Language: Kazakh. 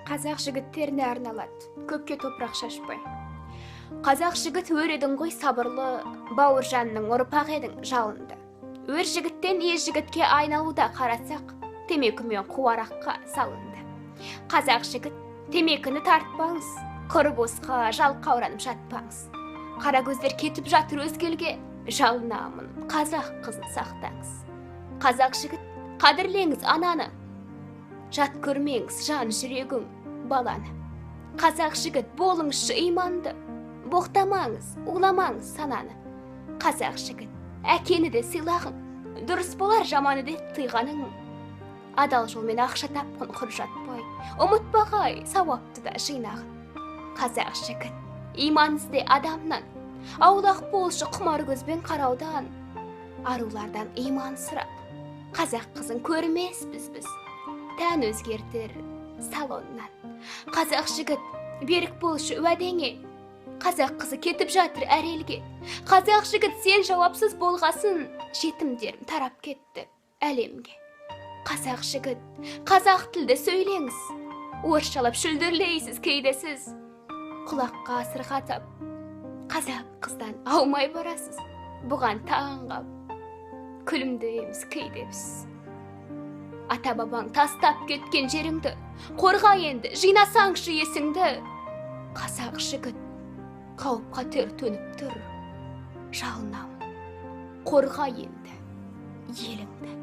Қазақ жігіттеріне арналады, көпке топырақ шашпай. Қазақ жігіт өредің ғой сабырлы, бауыржанның ұрпақ едің жалынды. Өр жігіттен ез жігітке айналуда қарасақ, темекімен қуараққа салынды. Қазақ жігіт, темекіні тартпаңыз, құры босқа жалқа оранып жатпаңыз. Қара көздер кетіп жатыр өзгелге, жалынамын, қазақ қызын сақтаңыз. Қазақ жігіт, қадірлеңіз ананы, жат көрмеңіз жан жүрегің баланы. Қазақ жігіт, болыңызшы иманды, боқтамаңыз, уламаңыз сананы. Қазақ жігіт, әкені де сыйлағын, дұрыс болар жаманы де тыйғаның. Адал жолмен ақша тапқын құр жатпай, ұмытпағай сауапты да жинағын. Қазақ жігіт, иманызде адамнан, аулақ болшы құмар көзбен қараудан, арулардан иман сұрап, қазақ қызын көрмеспіз біз, тән өзгертер салоннан. Қазақ жігіт, берік болшы уәдеңе, қазақ қызы кетіп жатыр әр елге. Қазақ жігіт, сен жауапсыз болғасын, жетімдерім тарап кетті әлемге. Қазақ жігіт, қазақ тілді сөйлеңіз, орысшалап шүлдірлейсіз кейде сіз, құлаққа сырғатып, қазақ қыздан аумай барасыз, бұған таңғап, күлімдейміз кейде біз. Ата бабаң тастап кеткен жеріңді, қорға енді, жинасаңшы есіңді. Қазақ жігіт, қауіп қатер төніп тұр, жалынамын, қорға енді еліңді.